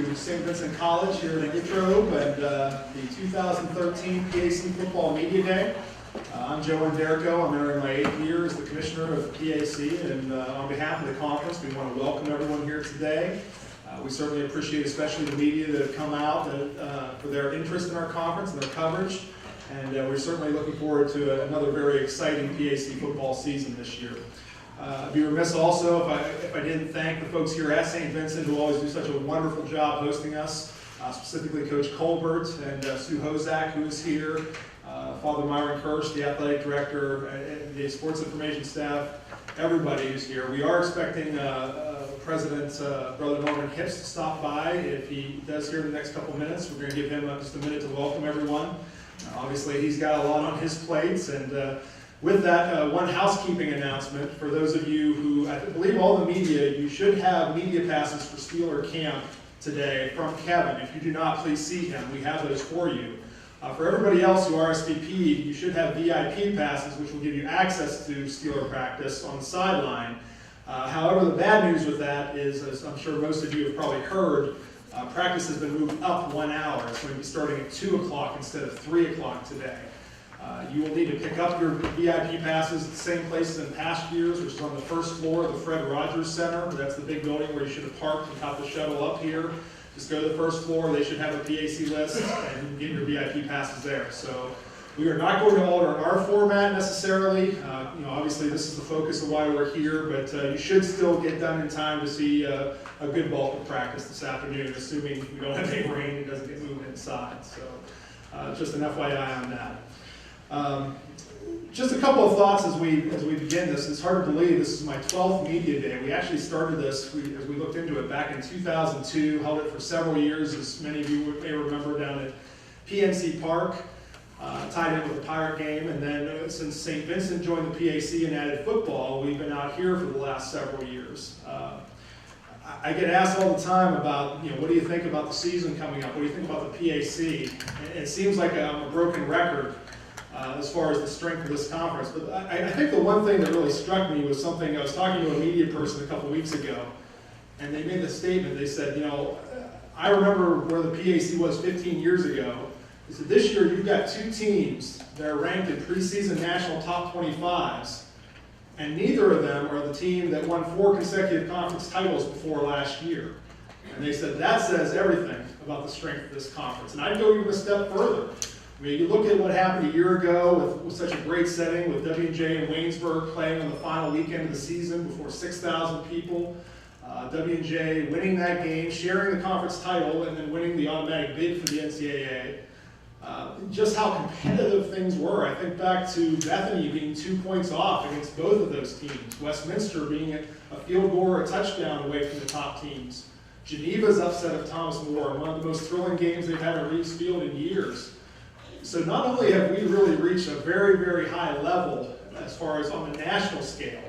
to St. Vincent College here in Latrobe and the 2013 PAC Football Media Day. I'm Joe Onderko. I'm entering my 8th year as the commissioner of the PAC, and on behalf of the conference, we want to welcome everyone here today. We certainly appreciate especially the media that have come out for their interest in our conference and their coverage, and we're certainly looking forward to another very exciting PAC football season this year. I'd be remiss also if I didn't thank the folks here at St. Vincent who always do such a wonderful job hosting us, specifically Coach Colbert and Sue Hozak, who is here, Father Myron Kirsch, the athletic director, and the sports information staff, everybody who's here. We are expecting President Brother Norman Hips to stop by. If he does here in the next couple of minutes, we're going to give him just a minute to welcome everyone. Obviously, he's got a lot on his plates, and with that, one housekeeping announcement for those of you who, I believe all the media, you should have media passes for Steeler Camp today from Kevin. If you do not, please see him. We have those for you. For everybody else who RSVP'd, you should have VIP passes, which will give you access to Steeler practice on the sideline. However, the bad news with that is, as I'm sure most of you have probably heard, practice has been moved up 1 hour. It's going to be starting at 2 o'clock instead of 3 o'clock today. You will need to pick up your VIP passes at the same place as in past years, which is on the first floor of the Fred Rogers Center. That's the big building where you should have parked and caught the shuttle up here. Just go to the first floor. They should have a PAC list, and you can get your VIP passes there. So we are not going to alter our format necessarily. Obviously this is the focus of why we're here, but you should still get done in time to see a good bulk of practice this afternoon, assuming we don't have any rain and it doesn't get moved inside. So just an FYI on that. Just a couple of thoughts as we begin this. It's hard to believe this is my 12th media day. We actually started this, as we looked into it, back in 2002, held it for several years, as many of you may remember, down at PNC Park, tied in with the Pirate game, and then since St. Vincent joined the PAC and added football, we've been out here for the last several years. I get asked all the time about, what do you think about the season coming up? What do you think about the PAC? And it seems like I'm a broken record as far as the strength of this conference. But I think the one thing that really struck me was something. I was talking to a media person a couple weeks ago, and they made the statement. They said, I remember where the PAC was 15 years ago. They said, this year you've got 2 teams that are ranked in preseason national top 25s, and neither of them are the team that won 4 consecutive conference titles before last year. And they said, that says everything about the strength of this conference. And I'd go even a step further. I mean, you look at what happened a year ago with such a great setting with W&J and Waynesburg playing on the final weekend of the season before 6,000 people. W&J winning that game, sharing the conference title, and then winning the automatic bid for the NCAA. Just how competitive things were. I think back to Bethany being 2 points off against both of those teams. Westminster being a field goal or a touchdown away from the top teams. Geneva's upset of Thomas More, one of the most thrilling games they've had at Reeves Field in years. So not only have we really reached a very, very high level as far as on the national scale,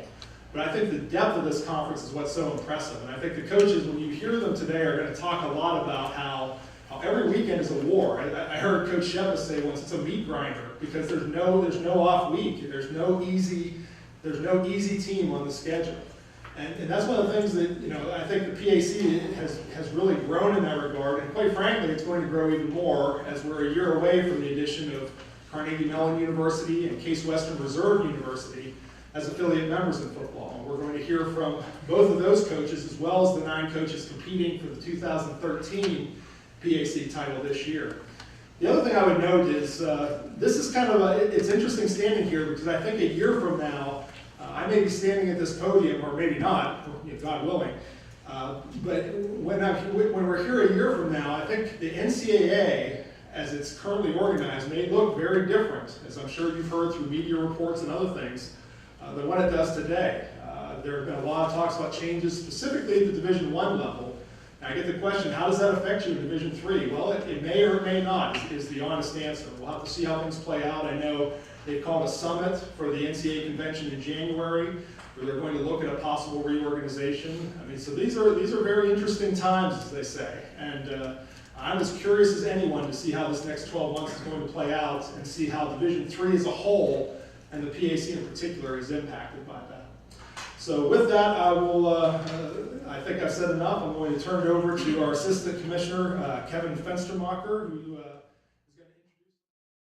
but I think the depth of this conference is what's so impressive. And I think the coaches, when you hear them today, are going to talk a lot about how every weekend is a war. I heard Coach Shepard say once, it's a meat grinder, because there's no off week. There's no easy team on the schedule. And that's one of the things that, I think the PAC has really grown in that regard, and quite frankly, it's going to grow even more as we're a year away from the addition of Carnegie Mellon University and Case Western Reserve University as affiliate members in football. And we're going to hear from both of those coaches as well as the 9 coaches competing for the 2013 PAC title this year. The other thing I would note is this is kind of it's interesting standing here, because I think a year from now, I may be standing at this podium, or maybe not, God willing, but when we're here a year from now, I think the NCAA, as it's currently organized, may look very different, as I'm sure you've heard through media reports and other things, than what it does today. There have been a lot of talks about changes specifically at the Division I level. Now I get the question, how does that affect you in Division III? Well, it may or it may not, is the honest answer. We'll have to see how things play out. I know they've called a summit for the NCAA convention in January, where they're going to look at a possible reorganization. I mean, so these are very interesting times, as they say. And I'm as curious as anyone to see how this next 12 months is going to play out, and see how Division III as a whole, and the PAC in particular, is impacted by that. So with that, I will, I thank think I've said enough. I'm going to turn it over to our Assistant Commissioner, Kevin Fenstermacher, who